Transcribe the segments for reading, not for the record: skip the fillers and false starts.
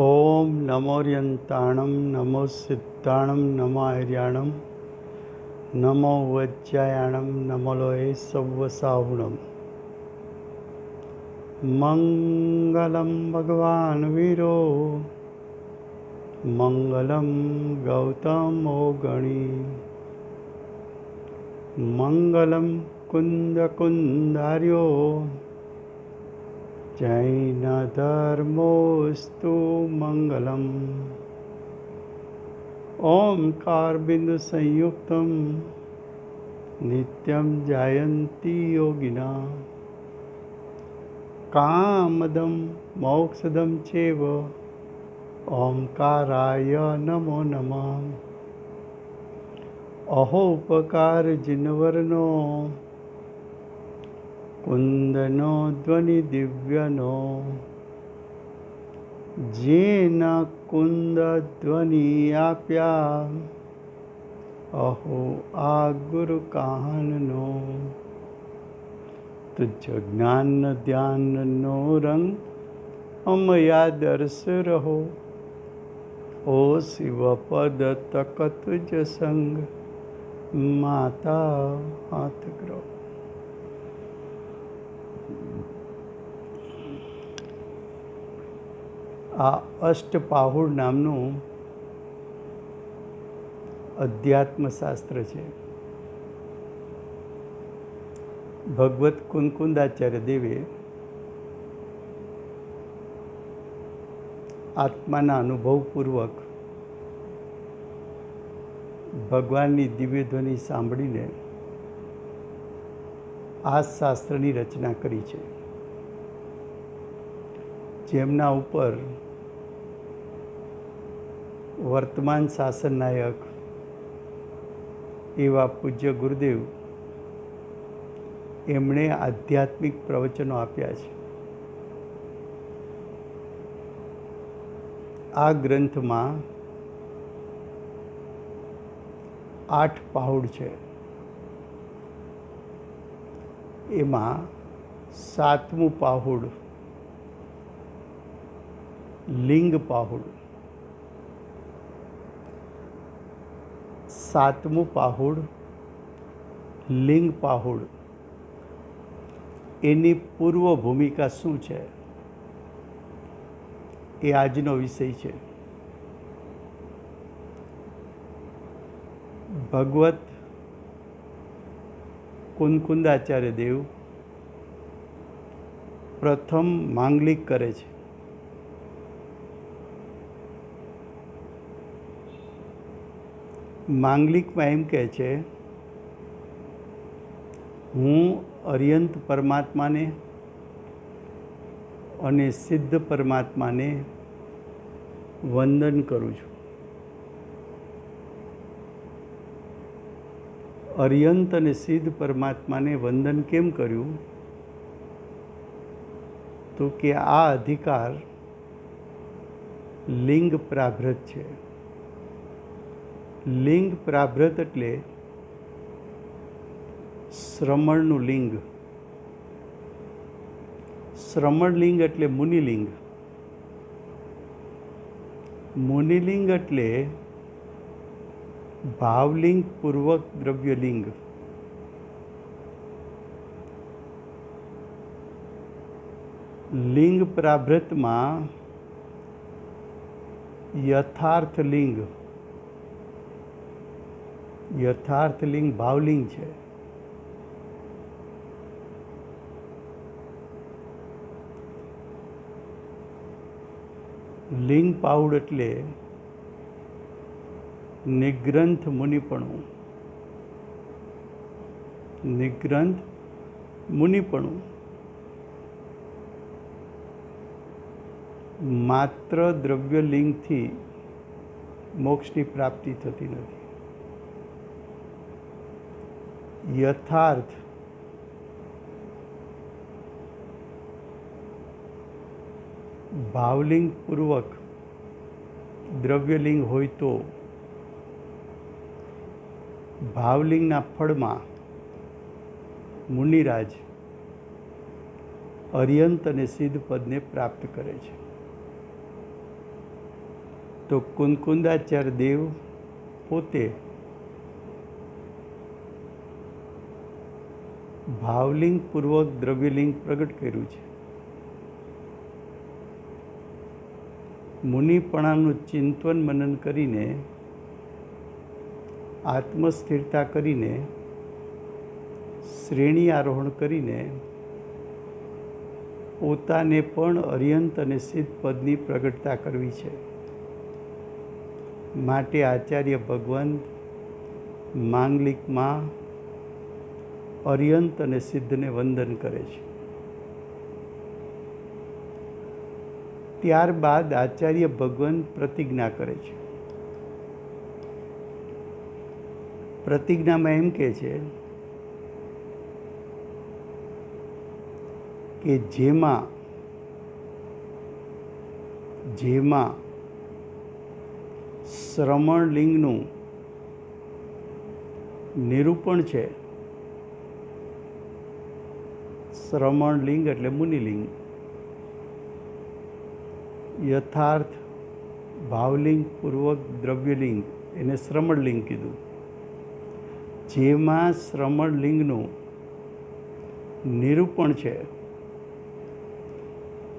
ओम नमोर्यंताणं नमो सिद्धाणं नमो आर्याणं नमो वज्रायाणं नमो लोये सव्वसाहुणं मंगलं भगवान् वीरो मंगलं गौतमो गणी मंगलं कुन्दकुन्दार्यो जैनधर्मोऽस्तु मंगलम् ओंकार बिंदु संयुक्तं नित्यं जायन्ति योगिना कामदं मोक्षदं चैव ओंकाराय नमो नमः। अहोपकार जिनवरनो कुंदनो ध्वनि दिव्यनो जेन कुंद ध्वनि आप्या अहो आ गुरु काहननो तुझ ज्ञान ध्यान नो रंग अमया दर्श रहो ओ शिव पद तक तुझ संग माता हाथ ग्रह। આ અષ્ટપાહુર નામનું અધ્યાત્મશાસ્ત્ર છે. ભગવત કુંકુંદાચાર્ય દેવે આત્માના અનુભવપૂર્વક ભગવાનની દિવ્ય ધ્વનિ સાંભળીને આ શાસ્ત્રની રચના કરી છે, જેમના ઉપર વર્તમાન શાસન નાયક એવા પૂજ્ય ગુરુદેવ એમણે આધ્યાત્મિક પ્રવચનો આપ્યા છે. આ ગ્રંથમાં 8 પાહુડ છે. એમાં 7મું પાહુડ લિંગ પાહુડ, 7મું પાહુડ લિંગ પાહુડ, એની પૂર્વ ભૂમિકા શું છે એ આજનો વિષય છે. ભગવત કુંકુંદાચાર્ય દેવ પ્રથમ માંગલિક કરે છે. માંગલિકમાં એમ કહે છે, હું અર્યંત પરમાત્માને અને સિદ્ધ પરમાત્માને વંદન કરું છું. અર્યંત અને સિદ્ધ પરમાત્માને વંદન કેમ કર્યું? તો કે આ અધિકાર લિંગ પ્રાભૃત છે. લિંગ પ્રાભૃત એટલે શ્રમણનું લિંગ. શ્રમણલિંગ એટલે મુનિલિંગ. મુનિલિંગ એટલે ભાવલિંગ પૂર્વક દ્રવ્યલિંગ. લિંગ પ્રાભૃતમાં યથાર્થ લિંગ ભાવલિંગ છે. લિંગ પાઉડ એટલે નિગ્રંથ મુનિપણું. નિગ્રંથ મુનિપણું માત્ર દ્રવ્યલિંગથી મોક્ષની પ્રાપ્તિ થતી નથી. યથાર્થ ભાવલિંગ પૂર્વક દ્રવ્યલિંગ હોય તો ભાવલિંગના ફળમાં મુનિરાજ અર્યંત અને સિદ્ધ પદને પ્રાપ્ત કરે છે. તો કુંદકુંદાચાર્ય દેવ પોતે ભાવલિંગ પૂર્વક દ્રવ્યલિંગ પ્રગટ કર્યું છે. મુનિપણાનું ચિંતન મનન કરીને, આત્મસ્થિરતા કરીને, શ્રેણી આરોહણ કરીને પોતાને પણ અર્યંત અને સિદ્ધ પદની પ્રગટતા કરવી છે. માટે આચાર્ય ભગવંત માંગલિકમાં અર્યંત અને સિદ્ધને વંદન કરે છે. ત્યારબાદ આચાર્ય ભગવંત પ્રતિજ્ઞા કરે છે. પ્રતિજ્ઞામાં એમ કહે છે કે જેમાં શ્રમણલિંગનું નિરૂપણ છે. શ્રમણલિંગ એટલે મુનિલિંગ, યથાર્થ ભાવલિંગ પૂર્વક દ્રવ્યલિંગ એને શ્રમણલિંગ કીધું. જેમાં શ્રમણલિંગનું નિરૂપણ છે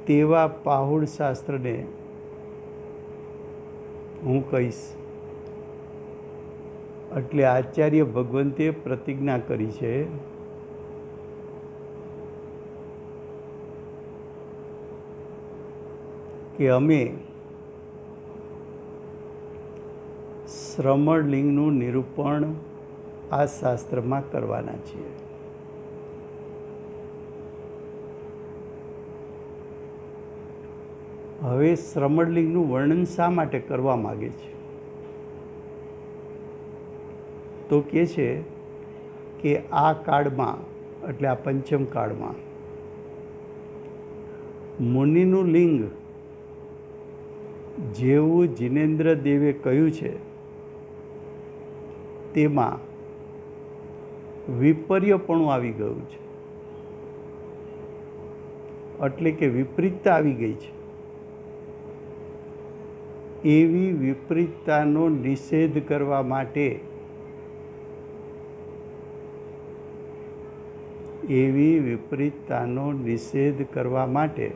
તેવા પાહુડ શાસ્ત્રને હું કહીશ. એટલે આચાર્ય ભગવંતે પ્રતિજ્ઞા કરી છે કે અમે શ્રમણલિંગનું નિરૂપણ આ શાસ્ત્રમાં કરવાના છીએ. હવે શ્રમણલિંગનું વર્ણન શા માટે કરવા માગે છે? તો કહે છે કે આ કાળમાં એટલે આ પંચમ કાળમાં મુનિનું લિંગ જેવું જિનેન્દ્ર દેવે કહ્યું છે તેમાં વિપર્યપણું આવી ગયું છે. એટલે કે વિપરીતતા આવી ગઈ છે. એવી વિપરીતતાનો નિષેધ કરવા માટે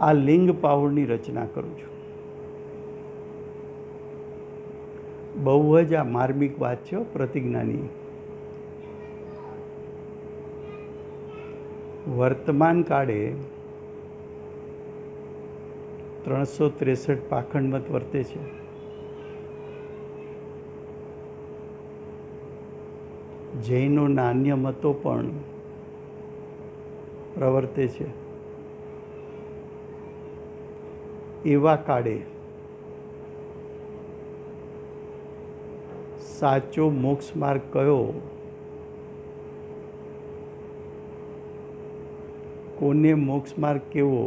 આ લિંગ પાહુડની રચના કરું છું. બહુ જ આ માર્મિક વાત છે પ્રતિજ્ઞાની. વર્તમાન કાળે 363 પાખંડમત વર્તે છે. જૈનોના અન્ય મતો પણ પ્રવર્તે છે. એવા કાળે સાચો મોક્ષ માર્ગ કયો, કોને મોક્ષ માર્ગ કેવો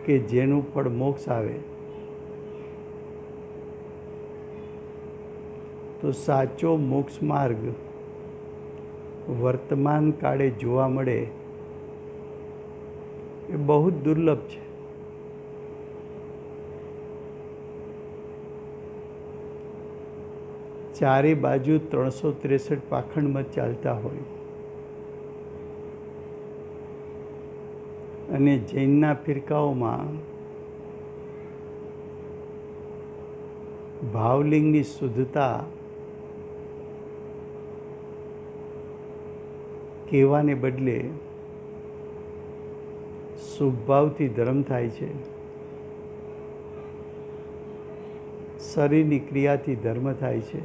કે જેનું ફળ મોક્ષ આવે, તો સાચો મોક્ષ માર્ગ વર્તમાન કાળે જોવા મળે એ બહુ દુર્લભ છે. ચારે બાજુ 363 પાખંડમત ચાલતા હોય અને જૈનના ફિરકાઓમાં ભાવલિંગની શુદ્ધતા કહેવાને બદલે શુભભાવથી ધર્મ થાય છે, શરીરની ક્રિયાથી ધર્મ થાય છે,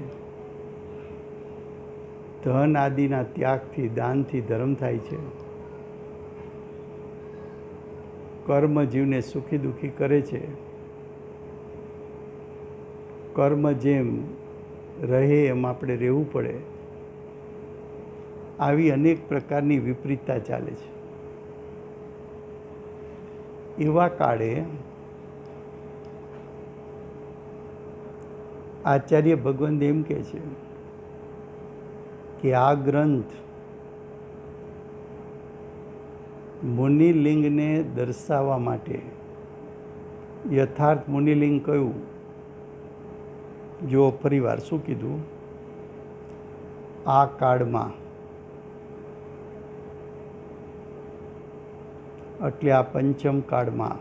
ધન આદિના ત્યાગથી દાનથી ધર્મ થાય છે, કર્મ જીવને સુખી દુઃખી કરે છે, કર્મ જેમ રહે એમ આપણે રહેવું પડે, આવી અનેક પ્રકારની વિપરીતતા ચાલે છે. એવા કાળે આચાર્ય ભગવંત એમ કહે છે કે આ ગ્રંથ મુનિલિંગને દર્શાવવા માટે યથાર્થ મુનિલિંગ કયું? જો ફરીવાર શું કીધું? આ કાળમાં એટલે આ પંચમ કાળમાં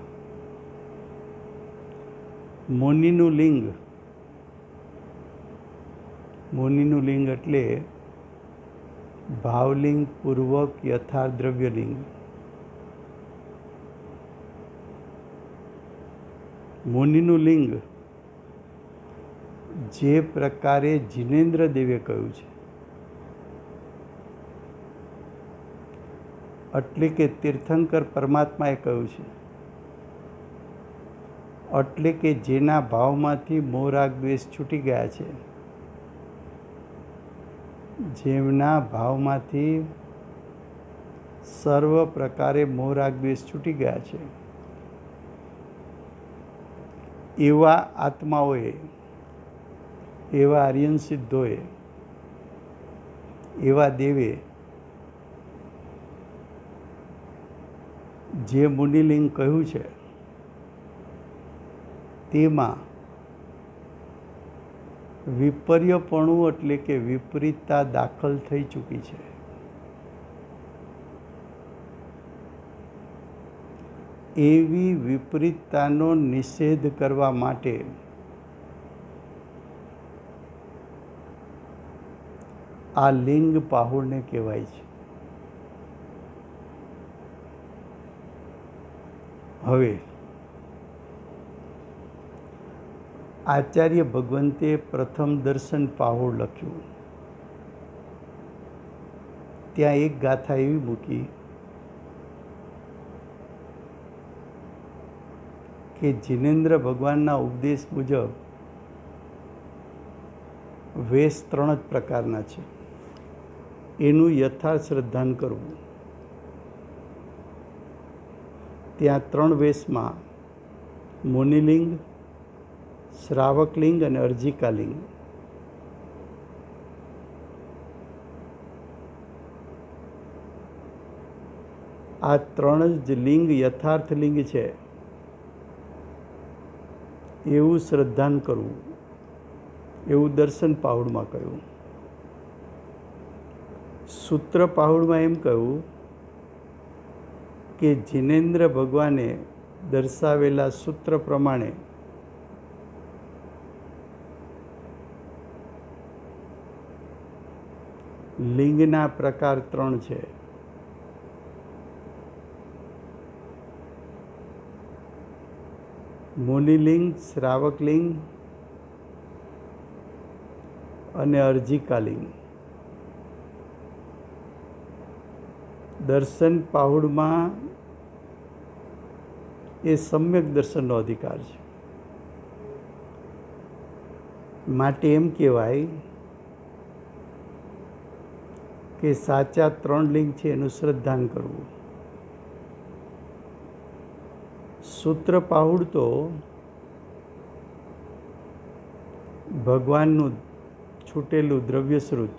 મુનિનું લિંગ એટલે ભાવલિંગ પૂર્વક યથાર્થ દ્રવ્યલિંગ. મુનિનું લિંગ જે પ્રકારે જિનેન્દ્ર દેવે કહ્યું છે, એટલે કે તીર્થંકર પરમાત્માએ કહ્યું છે, એટલે કે જેના ભાવમાંથી મોહ રાગ દ્વેષ છૂટી ગયા છે, જેમના ભાવમાંથી સર્વ પ્રકારે મોહ રાગ દ્વેષ છૂટી ગયા છે, એવા આત્માઓએ, એવા આર્યન સિદ્ધોએ, એવા દેવે જે મુનિલિંગ કહ્યું છે તેમાં વિપર્યપણું એટલે કે વિપરીતતા દાખલ થઈ ચૂકી છે. એવી વિપરીતતાનો નિષેધ કરવા માટે આ લિંગ પાહુરને કહેવાય છે. હવે આચાર્ય ભગવંતે પ્રથમ દર્શન પાહુર લખ્યું. ત્યાં એક ગાથા એવી મૂકી કે જિનેન્દ્ર ભગવાનના ઉપદેશ મુજબ વેશ 3 જ પ્રકારના છે, એનું યથાર્થ શ્રદ્ધાન કરવું. ત્યાં 3 વેશમાં મુનિલિંગ, શ્રાવકલિંગ અને અર્જિકાલિંગ. આ 3 જ લિંગ યથાર્થ લિંગ છે એવું શ્રદ્ધાન કરવું, એવું દર્શન પાહુડમાં કહ્યું. સૂત્ર પાહુડમાં એમ કહ્યું કે જિનેન્દ્ર ભગવાને દર્શાવેલા સૂત્ર પ્રમાણે લિંગના પ્રકાર 3 છે. મુનિલિંગ, શ્રાવકલિંગ અને અર્જિકાલિંગ. દર્શન પાહુડમાં એ સમ્યક દર્શનનો અધિકાર છે. માટે એમ કહેવાય કે સાચા 3 લિંગ છે એનું શ્રદ્ધાન કરવું. સૂત્ર પાહુડ તો ભગવાનનું છૂટેલું દ્રવ્યશ્રુત,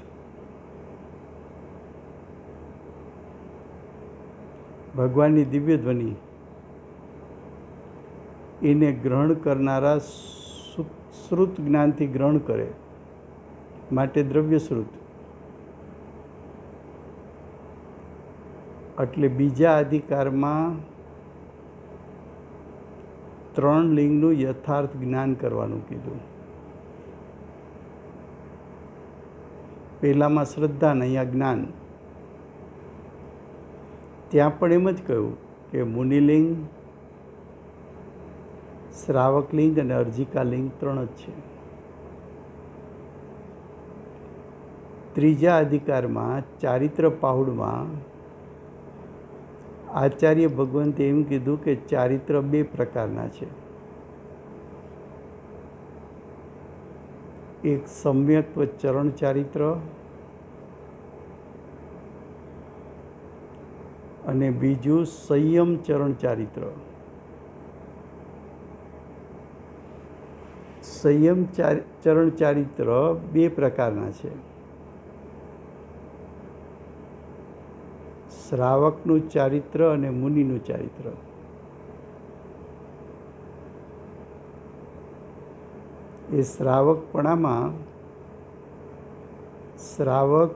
ભગવાનની દિવ્ય ધ્વનિ એને ગ્રહણ કરનારા શ્રુત જ્ઞાનથી ગ્રહણ કરે, માટે દ્રવ્યશ્રુત. એટલે બીજા અધિકારમાં 3 લિંગનું યથાર્થ જ્ઞાન કરવાનું કીધું. પહેલામાં શ્રદ્ધા ને અહીંયા જ્ઞાન. ત્યાં પણ એમ જ કહ્યું કે મુનિલિંગ, શ્રાવકલિંગ અને અર્જિકાલિંગ 3 જ છે. ત્રીજા અધિકારમાં ચારિત્ર પાહુડમાં આચાર્ય ભગવંતે એમ કીધું કે ચારિત્ર 2 પ્રકારના છે. એક સમ્યક ચરણ ચારિત્ર અને બીજું સંયમ ચરણ ચારિત્ર. સંયમ ચરણ ચારિત્ર 2 પ્રકારના છે. શ્રાવકનું ચારિત્ર અને મુનિનું ચારિત્ર. એ શ્રાવકપણામાં શ્રાવક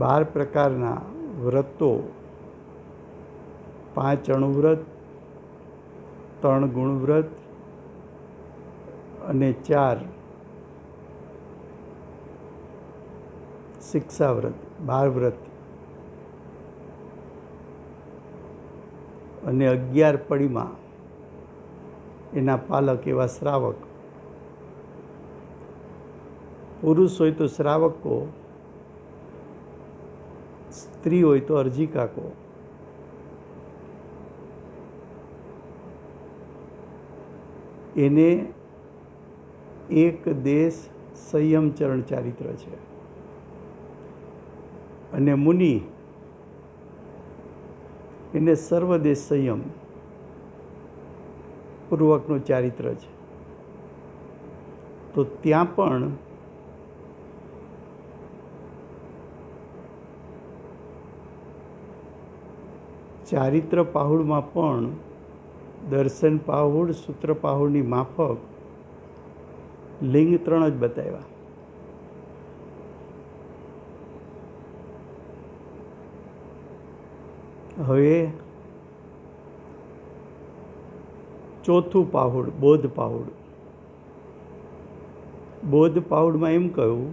12 પ્રકારના વ્રતો, 5 અણુવ્રત, 3 ગુણવ્રત અને 4 શિક્ષાવ્રત, 12 વ્રત અને 11 પડીમાં એના પાલક એવા શ્રાવક. પુરુષ હોય તો શ્રાવકો, સ્ત્રી હોય તો અર્જિકાકો. એને એક દેશ સંયમ ચરણ ચારિત્ર છે. અને મુનિ એને સર્વદેશ સંયમ પૂર્વકનું ચારિત્ર છે. તો ત્યાં પણ ચારિત્ર પાહુડમાં પણ દર્શન પાહુડ, સૂત્ર પાહુડની માફક લિંગ 3 જ બતાવ્યા. હવે ચોથું પાહુડ, બોધ પાહુડ. બોધ પાહુડમાં એમ કહ્યું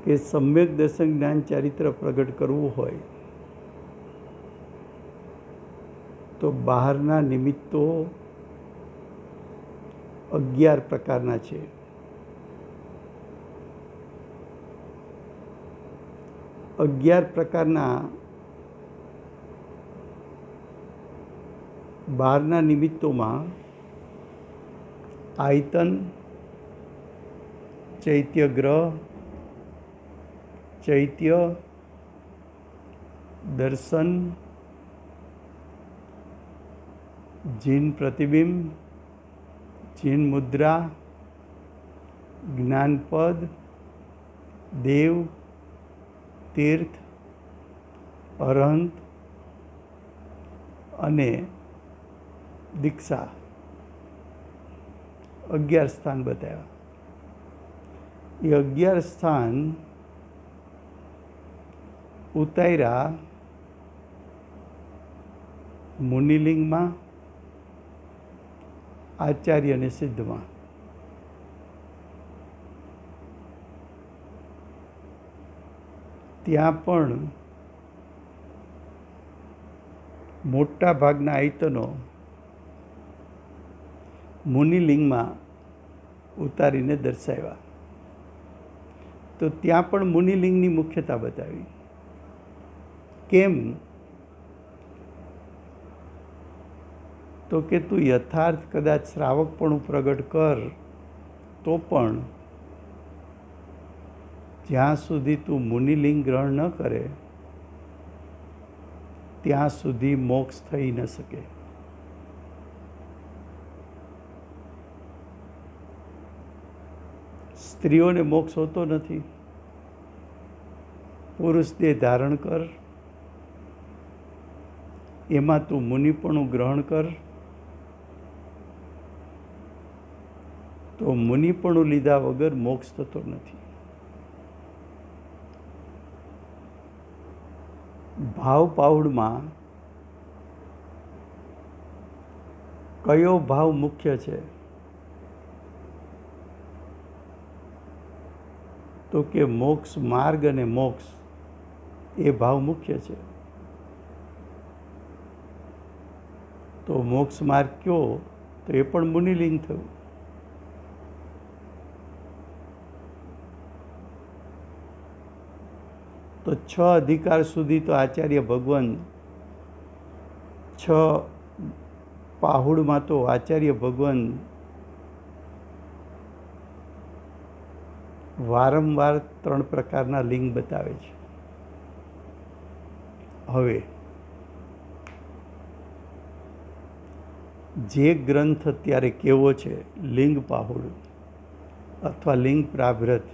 કે સમ્યક દર્શન જ્ઞાન ચારિત્ર પ્રગટ કરવું હોય તો બહારના નિમિત્તો 11 પ્રકારના છે. પ્રકારના બહારના નિમિત્તોમાં આયતન, ચૈત્ય ગ્રહ, ચૈત્ય, દર્શન, જીન પ્રતિબિંબ, જીન મુદ્રા, જ્ઞાનપદ, દેવ, તીર્થ, અરહંત અને દીક્ષા 11 સ્થાન બતાવ્યા. એ 11 સ્થાન ઉતાર્યા મુનિલિંગમાં, આચાર્ય અને સિદ્ધમાં. ત્યાં પણ મોટા ભાગના આયતનો મુનિલિંગમાં ઉતારીને દર્શાવ્યા. તો ત્યાં પણ મુનિલિંગની મુખ્યતા બતાવી. કેમ? તો કે તું યથાર્થ કદાચ શ્રાવકપણું પ્રગટ કર તો પણ જ્યાં સુધી તું મુનિલિંગ ગ્રહણ ન કરે ત્યાં સુધી મોક્ષ થઈ ન શકે. સ્ત્રીઓને મોક્ષ હોતો નથી. પુરુષ દેહ ધારણ કર, એમાં તું મુનિપણું ગ્રહણ કર તો મુનિપણું લીધા વગર મોક્ષ થતો નથી. ભાવ પાઉડમાં કયો ભાવ મુખ્ય છે? તો કે મોક્ષ માર્ગ અને મોક્ષ એ ભાવ મુખ્ય છે. તો મોક્ષ માર્ગ કયો? તો એ પણ મુનિલિંગ થયું. તો 6 અધિકાર સુધી તો આચાર્ય ભગવાન, 6 પાહુડમાં તો આચાર્ય ભગવાન વારંવાર 3 પ્રકારના લિંગ બતાવે છે. હવે જે ગ્રંથ અત્યારે કેવો છે, લિંગ પાહુડ અથવા લિંગ પ્રાભૃત,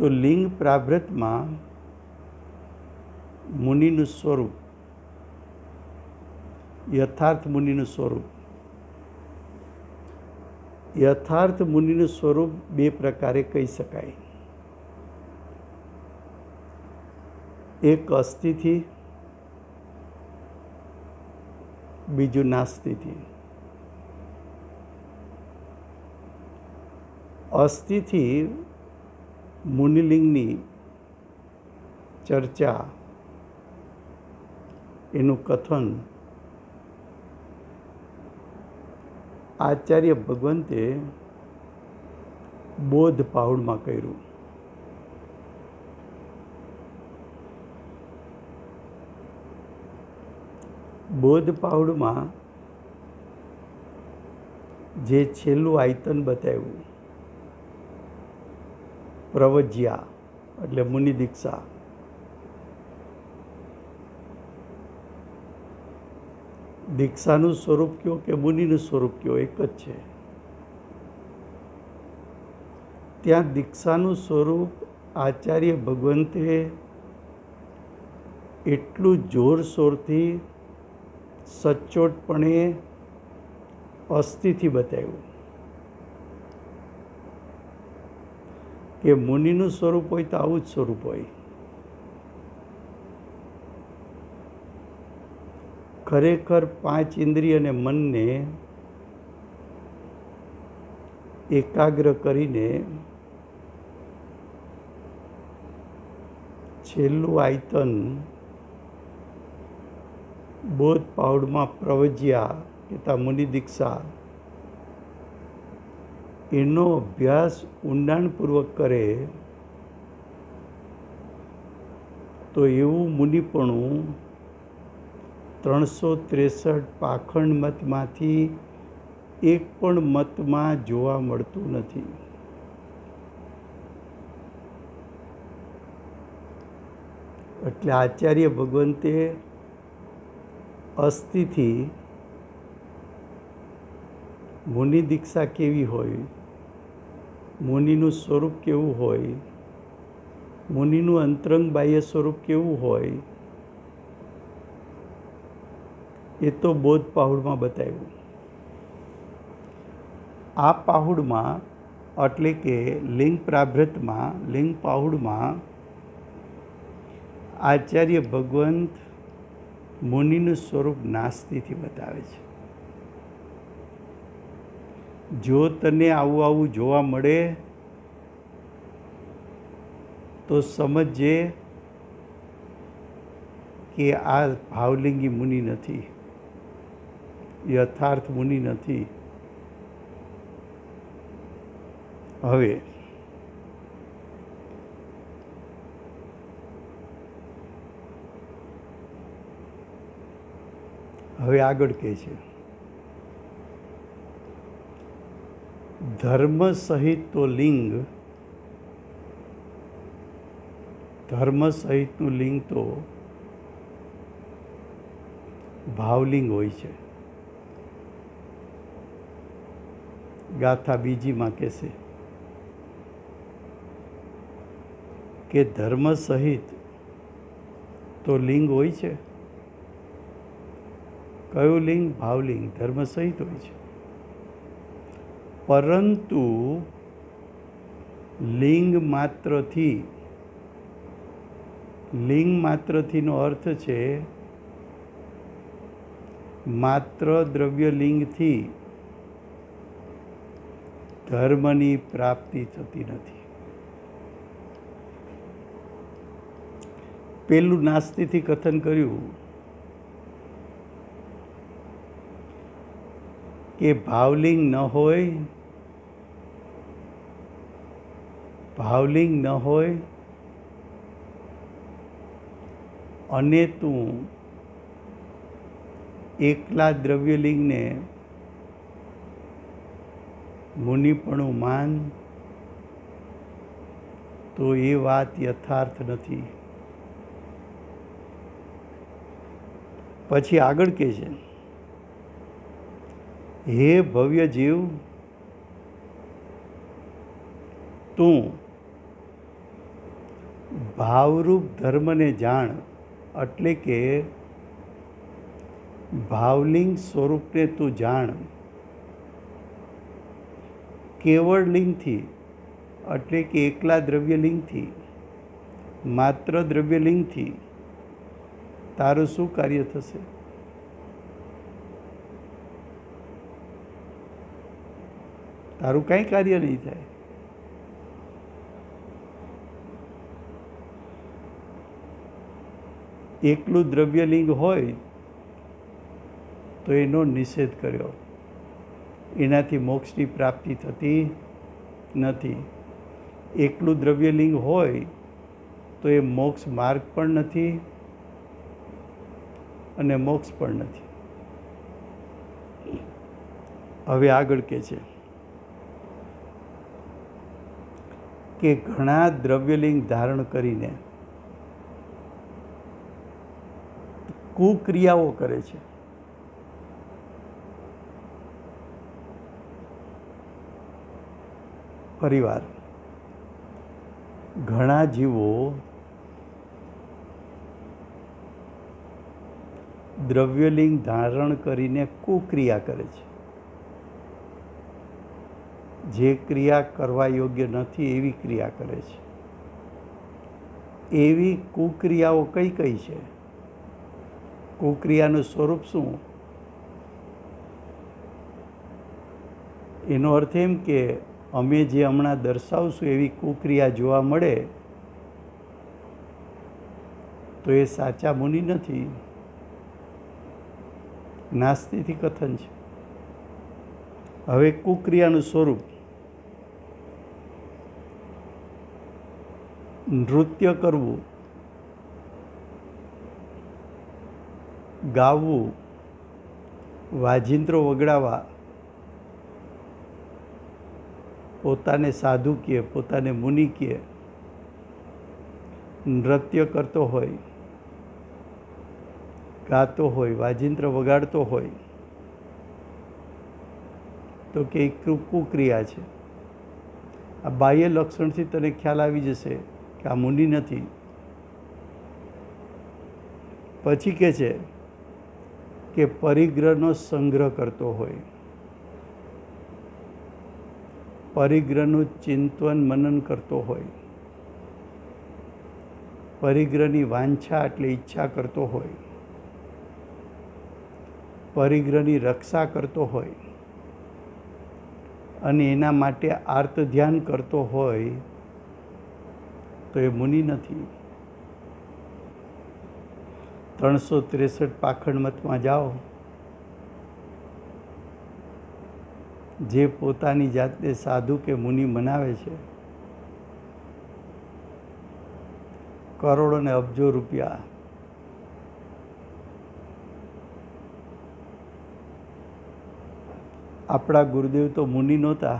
તો લિંગ પ્રાભૃતમાં મુનિનું સ્વરૂપ, યથાર્થ મુનિનું સ્વરૂપ, યથાર્થ મુનિનું સ્વરૂપ બે પ્રકારે કહી શકાય. એક અસ્થિથી, બીજું નાસ્તિથી. અસ્થિથી મુનિલિંગની ચર્ચા, એનું કથન આચાર્ય ભગવંતે બોધ પાઉડમાં કર્યું. બોધ પાઉડમાં જે છેલ્લું આયતન બતાવ્યું, પ્રવજ્યા એટલે મુનિ દીક્ષા, દીક્ષાનું સ્વરૂપ કયો કે મુનિનું સ્વરૂપ કયો એક જ છે. ત્યાં દીક્ષાનું સ્વરૂપ આચાર્ય ભગવંતે એટલું જોરશોરથી સચોટપણે અસ્થિથી બતાવ્યું કે મુનિનું સ્વરૂપ હોય તો આવું જ સ્વરૂપ હોય. ખરેખર પાંચ ઇન્દ્રિય અને મનને એકાગ્ર કરીને છેલ્લું આયતન બોધ પાઉડમાં પ્રવજ્યા કે મુનિ દીક્ષા, એનો અભ્યાસ ઊંડાણપૂર્વક કરે તો એવું મુનિપણું 363 પાખંડ મતમાંથી એક પણ મતમાં જોવા મળતું નથી. એટલે આચાર્ય ભગવંતે અસ્થિથી મુનિ દીક્ષા કેવી હોય, મુનિનું સ્વરૂપ કેવું હોય, મુનિનું અંતરંગ બાહ્ય સ્વરૂપ કેવું હોય, એ તો બોધ પાહુડમાં બતાવ્યું. આ પાહુડમાં એટલે કે લિંગ પ્રાભૃતમાં, લિંગ પાહુડમાં આચાર્ય ભગવંત મુનિનું સ્વરૂપ નાસ્તિથી બતાવે છે. જો તને આવું આવું જોવા મળે તો સમજજે કે આ ભાવલિંગી મુનિ નથી, યથાર્થ મુનિ નથી. હવે આગળ કહે છે, ધર્મ સહિત તો લિંગ, ધર્મ સહિતનું લિંગ તો ભાવલિંગ હોય છે. ગાથા બીજીમાં કહેશે કે ધર્મ સહિત તો લિંગ હોય છે. કયું લિંગ? ભાવલિંગ. ધર્મ સહિત હોય છે, પરંતુ લિંગ માત્રથી, લિંગ માત્રથીનો અર્થ છે માત્ર દ્રવ્યલિંગથી ધર્મની પ્રાપ્તિ થતી નથી. પેલું નાસ્તિથી કથન કર્યું કે ભાવલિંગ ન હોય, ભાવલિંગ ન હોય અને તું એકલા દ્રવ્યલિંગને મુનિપણું માન તો એ વાત યથાર્થ નથી. પછી આગળ કહે છે, હે ભવ્ય જીવ, તું ભાવરૂપ ધર્મને જાણ એટલે કે ભાવલિંગ સ્વરૂપને તું જાણ. કેવળ લિંગથી એટલે કે એકલા દ્રવ્યલિંગથી, માત્ર દ્રવ્યલિંગથી તારું શું કાર્ય થશે? તારું કાંઈ કાર્ય નહીં થાય. એકલું દ્રવ્યલિંગ હોય તો એનો નિષેધ કર્યો. એનાથી મોક્ષની પ્રાપ્તિ થતી નથી. એકલું દ્રવ્યલિંગ હોય તો એ મોક્ષ માર્ગ પણ નથી અને મોક્ષ પણ નથી. હવે આગળ કહે છે કે ઘણા દ્રવ્યલિંગ ધારણ કરીને કુક્રિયાઓ કરે છે. પરિવાર ઘણા જીવો દ્રવ્યલિંગ ધારણ કરીને કુક્રિયા કરે છે. જે ક્રિયા કરવા યોગ્ય નથી એવી ક્રિયા કરે છે. એવી કુક્રિયાઓ કઈ કઈ છે? કુક્રિયાનું સ્વરૂપ શું? એનો અર્થ એમ કે અમે જે હમણાં દર્શાવશું એવી કુક્રિયા જોવા મળે તો એ સાચા મુનિ નથી, નાસ્તિથી કથન છે. હવે કુક્રિયાનું સ્વરૂપ: નૃત્ય કરવું, ગાવું, વાજિંત્રો વગાડવા, પોતાને સાધુ કહે, પોતાને મુનિ કહે, નૃત્ય કરતો હોય, ગાતો હોય, વાજિંત્ર વગાડતો હોય તો કે કુક્રિયા છે. આ બાહ્ય લક્ષણથી તને ખ્યાલ આવી જશે કે આ મુનિ નથી. પછી કહે છે કે પરિગ્રહનો સંગ્રહ કરતો હોય, પરિગ્રહનું ચિંતન મનન કરતો હોય, પરિગ્રહની વાંછા એટલે ઈચ્છા કરતો હોય, પરિગ્રહની રક્ષા કરતો હોય અને એના માટે આર્ત ધ્યાન કરતો હોય તો એ મુનિ નથી. 363 પાખંડ મતમાં જાઓ, જે પોતાની જાતને સાધુ કે મુનિ મનાવે છે, કરોડો ને અબજો રૂપિયા આપણા ગુરુદેવ તો મુનિ નહોતા,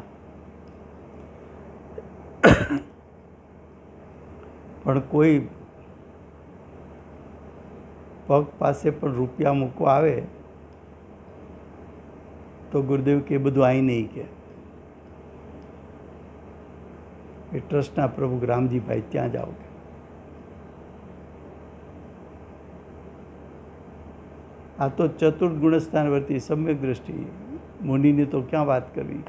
પણ કોઈ પગ પાસે પણ રૂપિયા મૂકવા આવે તો ગુરુદેવ કે બધું અહીં નહીં કે એ ટ્રસ્ટના પ્રમુખ રામજીભાઈ ત્યાં જાઓ. આ તો ચતુર્થ ગુણસ્થાન વર્તી સમ્યક દ્રષ્ટિ, મુનિની તો ક્યાં વાત કરવી.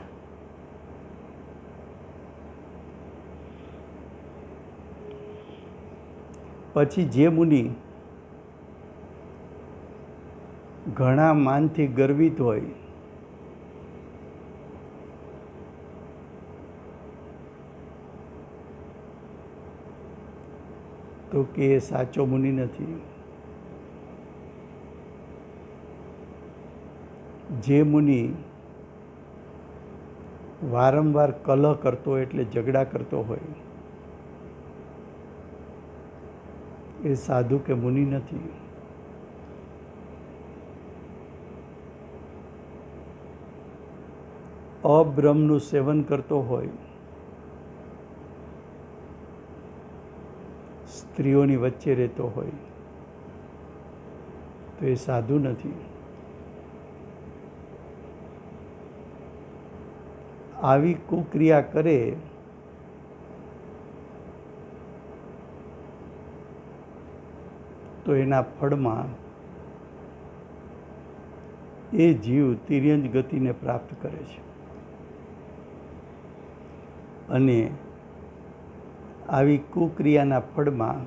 પછી જે મુનિ ઘણા માનથી ગર્વિત હોય, તો કે એ સાચો મુનિ નથી. જે મુનિ વારંવાર કલહ કરતો હોય એટલે ઝઘડા કરતો હોય એ સાધુ કે મુનિ નથી. અબ્રહ્મનું સેવન કરતો હોય, સ્ત્રીઓની વચ્ચે રહેતો હોય તો એ સાધુ નથી. આવી કુક્રિયા કરે તો એના ફળમાં એ જીવ તિર્યંજ ગતિને પ્રાપ્ત કરે છે અને આવી કુક્રિયાના ફળમાં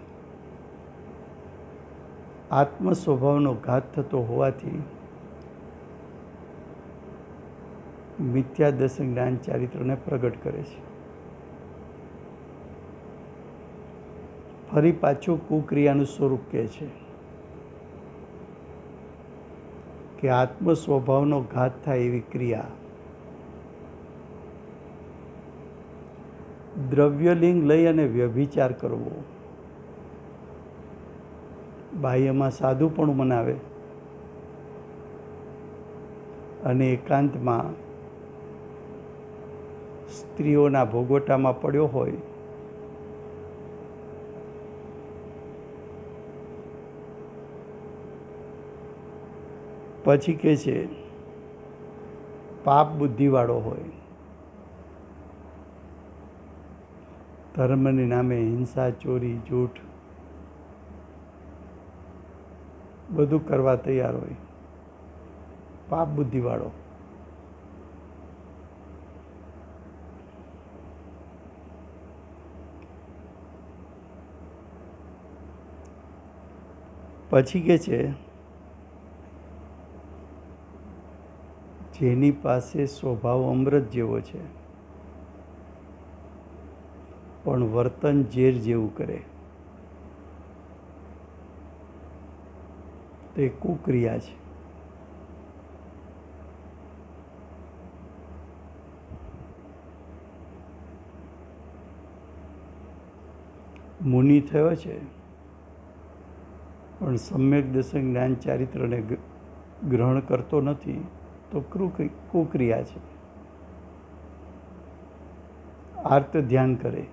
આત્મ સ્વભાવનો ઘાત થતો હોવાથી મિથ્યા દર્શન જ્ઞાન ચારિત્રને પ્રગટ કરે છે. ફરી પાછું કુક્રિયાનું સ્વરૂપ કહે છે કે આત્મ સ્વભાવનો ઘાત થાય એવી ક્રિયા. દ્રવ્યલિંગ લઈ અને વ્યભિચાર કરવો, બાહ્યમાં સાધુપણું મનાવે અને એકાંતમાં સ્ત્રીઓના ભોગવટામાં પડ્યો હોય પછી કહે છે પાપ બુદ્ધિવાળો હોય, ધર્મને નામે હિંસા, ચોરી, જૂઠ બધું કરવા તૈયાર હોય, પાપ બુદ્ધિવાળો. પછી કે છે જેની પાસે સ્વભાવ અમૃત જેવો છે પણ વર્તન ઝેર જેવું કરે તે કુક્રિયા છે. મુનિ થયો છે પણ સમ્યક દર્શન જ્ઞાન ચારિત્રને ગ્રહણ કરતો નથી તો કુક્રિયા છે. આર્ત ધ્યાન કરે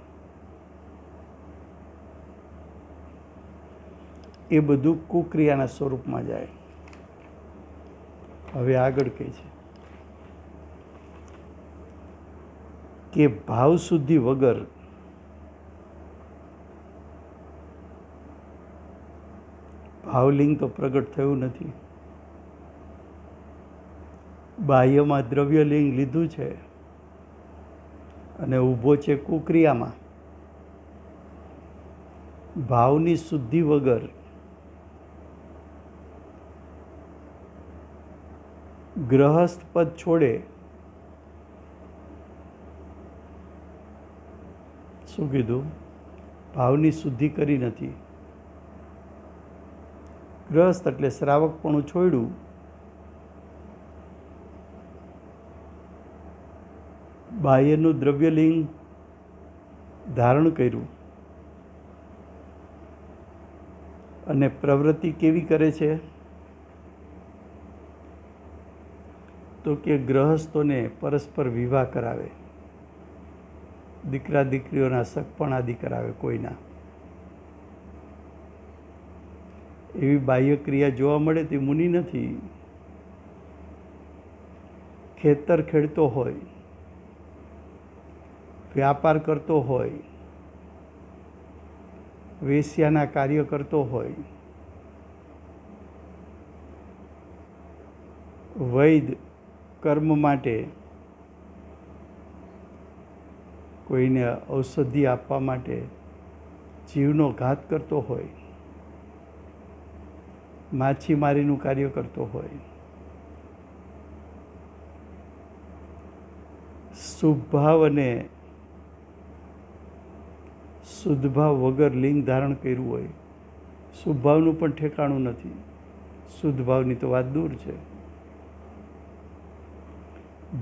એ બધું કુક્રિયાના સ્વરૂપમાં જાય. હવે આગળ કહે છે કે ભાવ શુદ્ધિ વગર ભાવલિંગ તો પ્રગટ થયું નથી. બાહ્યમાં દ્રવ્યલિંગ લીધું છે અને ઊભો છે કુક્રિયામાં. ભાવની શુદ્ધિ વગર ગ્રહસ્થ પદ છોડે. શું કીધું? ભાવની શુદ્ધિ કરી નથી. ગ્રહસ્થ એટલે શ્રાવકપણું છોડ્યું, બાહ્યનું દ્રવ્યલિંગ ધારણ કર્યું અને પ્રવૃત્તિ કેવી કરે છે તો કે ગ્રહસ્થોને પરસ્પર વિવાહ કરાવે, દીકરા દીકરીઓના સગપણ આદિ કરાવે કોઈના. એવી બાહ્ય ક્રિયા જોવા મળે તે મુનિ નથી. ખેતર ખેડતો હોય, વ્યાપાર કરતો હોય, વેશ્યાના કાર્ય કરતો હોય, વૈદ કર્મ માટે કોઈને ઔષધિ આપવા માટે જીવનો ઘાત કરતો હોય, માછીમારીનું કાર્ય કરતો હોય, શુભભાવ અને શુદ્ધભાવ વગર લિંગ ધારણ કર્યું હોય, શુભભાવનું પણ ઠેકાણું નથી, શુદ્ધભાવની તો વાત દૂર છે.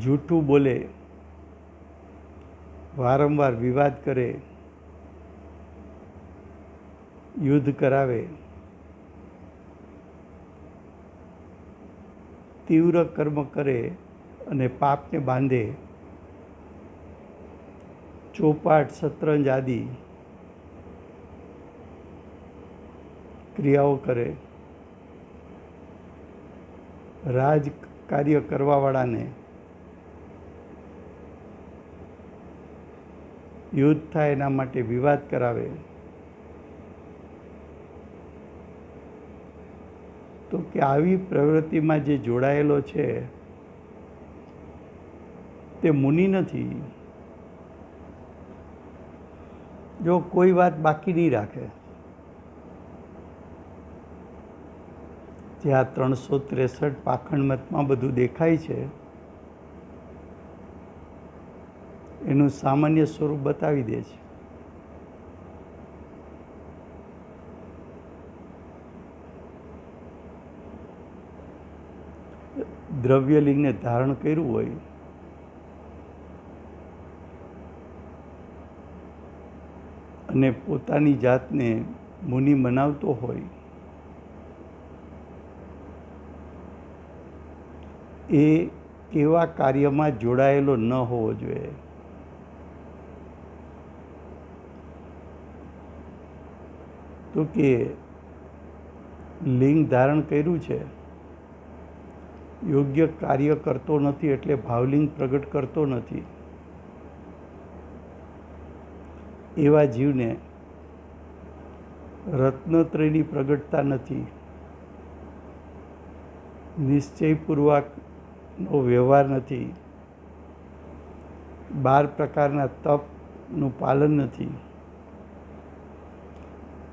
જૂઠું બોલે, વારંવાર વિવાદ કરે, યુદ્ધ કરાવે, તીવ્ર કર્મ કરે અને પાપને બાંધે, ચોપાટ, શતરંજ આદિ ક્રિયાઓ કરે, રાજ કાર્ય કરવાવાળાને યુદ્ધ થાય એના માટે વિવાદ કરાવે, તો કે આવી પ્રવૃત્તિમાં જે જોડાયેલો છે તે મુનિ નથી. જો કોઈ વાત બાકી નહીં રાખે, જે આ 363 પાખંડ મતમાં બધું દેખાય છે એનું સામાન્ય સ્વરૂપ બતાવી દે છે. દ્રવ્યલિંગને ધારણ કર્યું હોય અને પોતાની જાતને મુનિ મનાવતો હોય, એ કેવા કાર્યમાં જોડાયેલો ન હોવો જોઈએ. તો કે લિંગ ધારણ કર્યું છે, યોગ્ય કાર્ય કરતો નથી એટલે ભાવલિંગ પ્રગટ કરતો નથી. એવા જીવને રત્નત્રયની પ્રગટતા નથી. નિશ્ચયપૂર્વકનો વ્યવહાર નથી. 12 પ્રકારના તપનું પાલન નથી.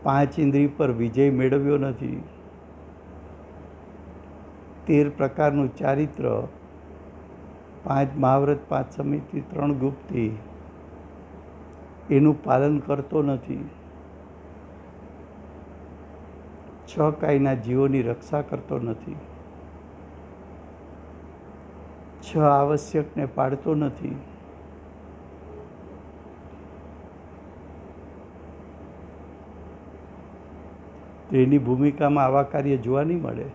5 ઇન્દ્રિય પર વિજય મેળવ્યો નથી. 13 પ્રકારનું ચારિત્ર, 5 મહાવ્રત, 5 સમિતિ, 3 ગુપ્તી, એનું પાલન કરતો નથી. 6 કાયના જીવોની રક્ષા કરતો નથી. 6 આવશ્યકને પાડતો નથી. તેની ભૂમિકામાં આવા કાર્ય જોવા નહીં મળે.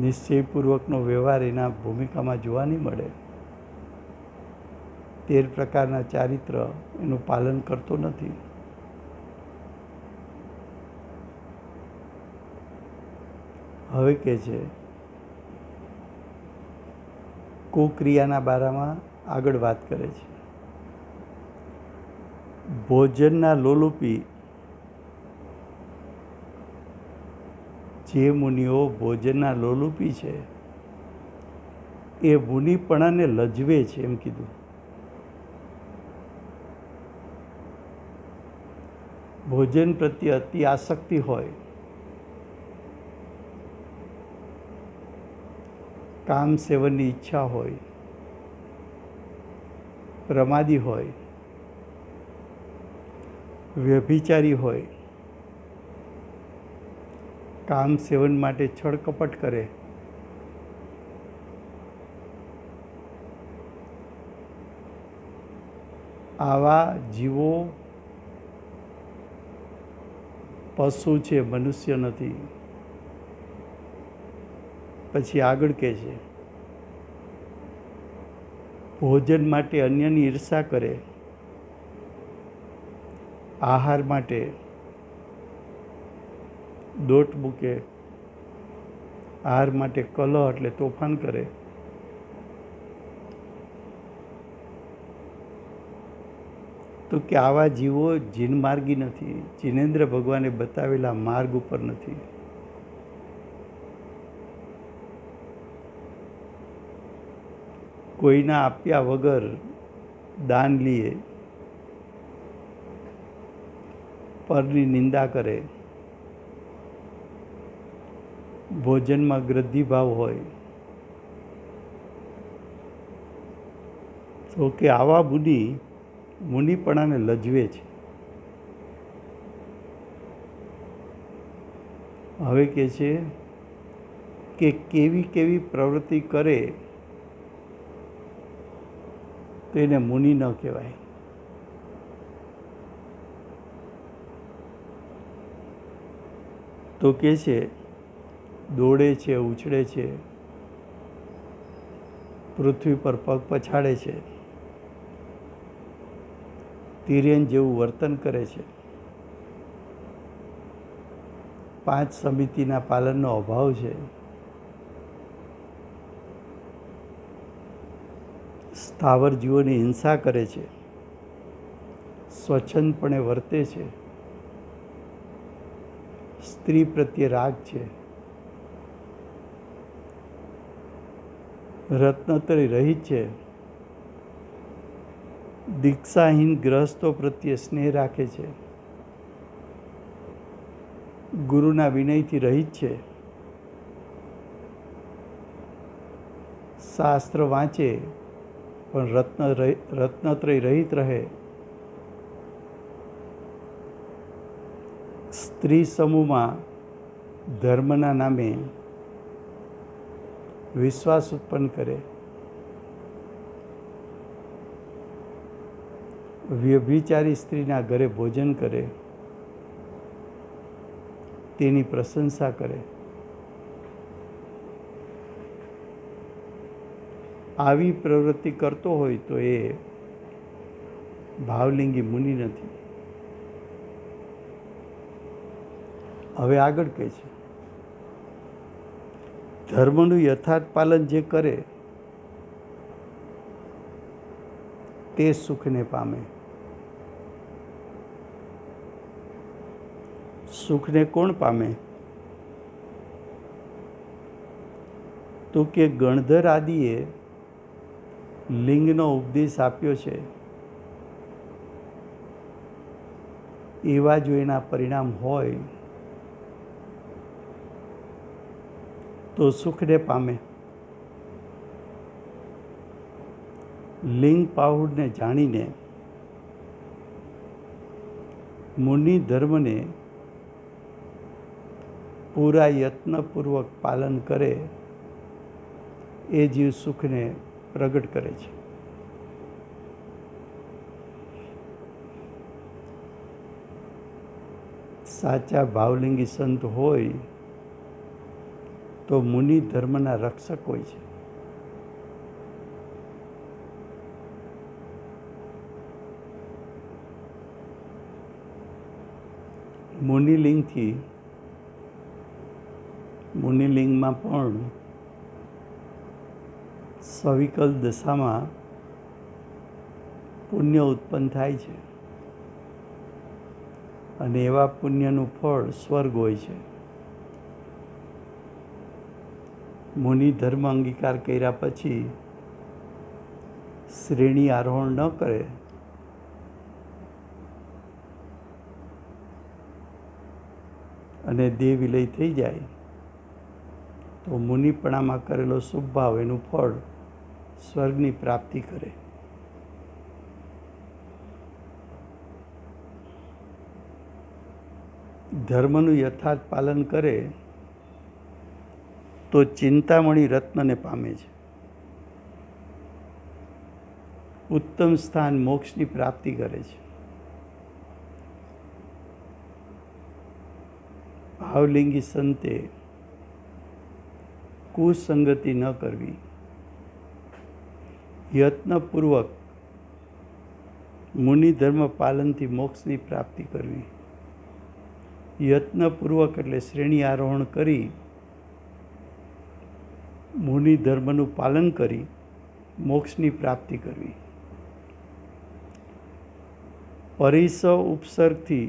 નિશ્ચયપૂર્વકનો વ્યવહાર એના ભૂમિકામાં જોવા નહીં મળે. 13 પ્રકારના ચારિત્ર એનું પાલન કરતો નથી. હવે કે છે કુક્રિયાના બારામાં આગળ વાત કરે છે. ભોજનના લોલુપી જે મુનિઓ ભોજનના લોલુપી છે એ મુનિપણાને લજવે છે એમ કીધું. ભોજન પ્રત્યે અતિ આસક્તિ હોય, કામ સેવનની ઈચ્છા હોય, પ્રમાદી હોય, વ્યભિચારી હોય, કામ સેવન માટે છળકપટ કરે, આવા જીવો પશુ છે, મનુષ્ય નથી. પછી આગળ કહે છે ભોજન માટે અન્યની ઈર્ષા કરે, આહાર માટે દોટ મૂકે, આહાર માટે કલહ એટલે તોફાન કરે, તો કે આવા જીવો જીનમાર્ગી નથી, જીનેન્દ્ર ભગવાને બતાવેલા માર્ગ ઉપર નથી. કોઈના આપ્યા વગર દાન લીએ, પરની નિંદા કરે, ભોજનમાં ગ્રદ્ધિભાવ હોય, તો કે આવા મુનિપણાને લજવે છે. હવે કે છે કે કેવી કેવી પ્રવૃત્તિ કરે તો એને મુનિ ન કહેવાય. તો કે છે દોડે છે, ઉછળે છે, પૃથ્વી પર પગ પછાડે છે, તિર્યન જેવું વર્તન કરે છે, 5 સમિતિના પાલનનો અભાવ છે, સ્થાવર જીવોની હિંસા કરે છે, સ્વચ્છંદપણે વર્તે છે, સ્ત્રી પ્રત્યે રાગ છે, રત્નત્રય રહિત છે, દીક્ષાહીન ગ્રહસ્થો પ્રત્યે સ્નેહ રાખે છે, ગુરુના વિનયથી રહિત છે, શાસ્ત્ર વાંચે પણ રત્નત્રય રહિત રહે, સ્ત્રી સમૂહમાં ધર્મના નામે વિશ્વાસ ઉત્પન્ન કરે, વ્યભિચારી સ્ત્રીના ઘરે ભોજન કરે, તેની પ્રશંસા કરે, આવી પ્રવૃત્તિ કરતો હોય તો એ ભાવલિંગી મુનિ નથી. હવે આગળ કહે છે, ધર્મનું યથાર્થ પાલન જે કરે તે સુખને પામે. સુખને કોણ પામે? તો કે ગણધર આદિએ લિંગનો ઉપદેશ આપ્યો છે, એવા જો એના પરિણામ હોય તો સુખને પામે. લિંગ પાહુડને જાણીને મુનિ ધર્મને પૂરા યત્નપૂર્વક પાલન કરે એ જીવ સુખને પ્રગટ કરે છે. સાચા ભાવલિંગી સંત હોય તો મુનિ ધર્મના રક્ષક હોય છે. મુનિલિંગમાં પણ સવિકલ દશામાં પુણ્ય ઉત્પન્ન થાય છે અને એવા પુણ્યનું ફળ સ્વર્ગ હોય છે. મુનિ ધર્મ અંગીકાર કર્યા પછી શ્રેણી આરોહણ ન કરે અને દેહ વિલય થઈ જાય તો મુનિપણામાં કરેલો શુભ ભાવ એનું ફળ સ્વર્ગની પ્રાપ્તિ કરે. ધર્મનું યથાર્થ પાલન કરે તો ચિંતામણી રત્નને પામે છે. ઉત્તમ સ્થાન મોક્ષની પ્રાપ્તિ કરે છે. ભાવલિંગી સંતે કુસંગતિ ન કરવી, યત્નપૂર્વક મુનિ ધર્મ પાલનથી મોક્ષની પ્રાપ્તિ કરવી. યત્નપૂર્વક એટલે શ્રેણી આરોહણ કરી મુનિ ધર્મનું પાલન કરી મોક્ષની પ્રાપ્તિ કરવી. પરિસવ ઉપસર્ગથી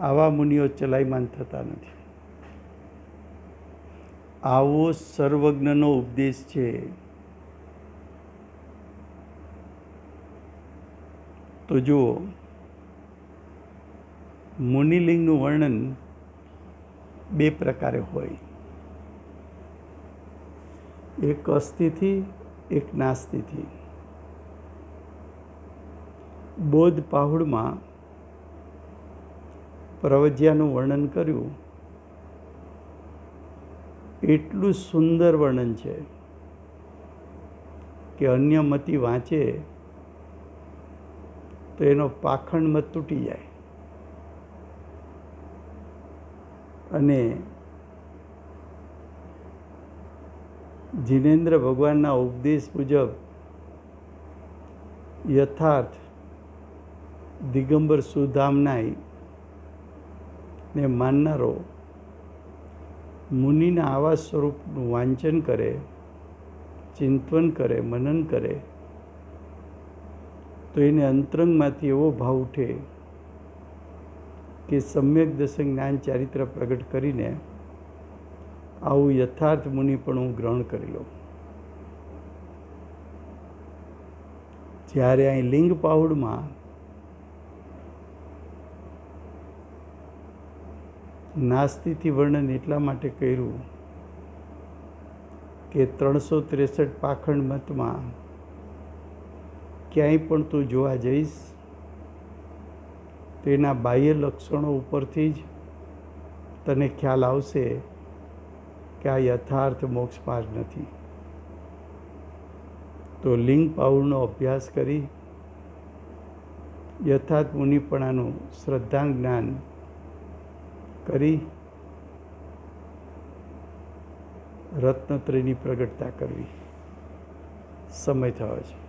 આવા મુનિઓ ચલાયમાન થતા નથી. આવો સર્વજ્ઞનો ઉપદેશ છે. તો જુઓ, મુનિલિંગનું વર્ણન બે પ્રકારે હોય, એક અસ્થિથી, એક નાસ્તિથી. બોધ પાહુડમાં પ્રવજ્યાનું વર્ણન કર્યું, એટલું સુંદર વર્ણન છે કે અન્ય મતિ વાંચે તો એનો પાખંડ મત તૂટી જાય અને જીનેન્દ્ર ભગવાનના ઉપદેશ મુજબ યથાર્થ દિગંબર સુધામનાય ને માનનારો મુનિના આવા સ્વરૂપનું વાંચન કરે, ચિંતન કરે, મનન કરે તો એને અંતરંગમાંથી એવો ભાવ ઉઠે કે સમ્યક દર્શન જ્ઞાન ચારિત્ર પ્રગટ કરીને આવું યથાર્થ મુનિ પણ હું ગ્રહણ કરી લઉં. જ્યારે અહીં લિંગ પાઉડમાં નાસ્તિથી વર્ણન એટલા માટે કર્યું કે 363 પાખંડ મતમાં ક્યાંય પણ તું જોવા જઈશ તેના બાહ્ય લક્ષણો ઉપરથી જ તને ખ્યાલ આવશે કે આ યથાર્થ મોક્ષ માર્ગ નથી. તો લિંગ પાઉડનો અભ્યાસ કરી યથાર્થ મુનિપણાનું શ્રદ્ધા જ્ઞાન કરી રત્નત્રયની પ્રગટતા કરવી. સમય થયો છે.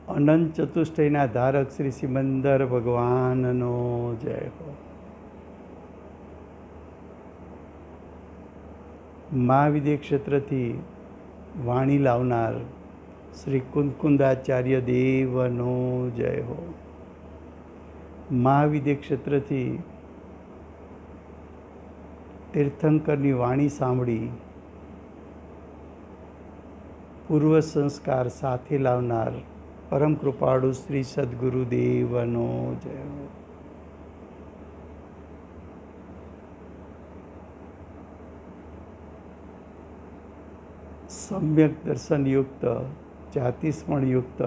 અનંત ચતુષ્ટયના ધારક શ્રી સિમંદર ભગવાનનો જય હો. મહાવિદ્ય ક્ષેત્રથી વાણી લાવનાર શ્રી કુંદકુંદાચાર્ય દેવનો જય હો. મહાવિદ્ય ક્ષેત્રથી તીર્થંકરની વાણી સાંભળી પૂર્વ સંસ્કાર સાથે લાવનાર પરમ કૃપાળુ શ્રી સદગુરુદેવનો જય હો. સમ્યક દર્શનયુક્ત જાતિસ્મરણયુક્ત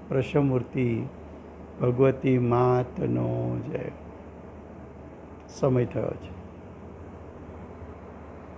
પ્રશમૂર્તિ ભગવતી માતનો જય. સમય થયો છે.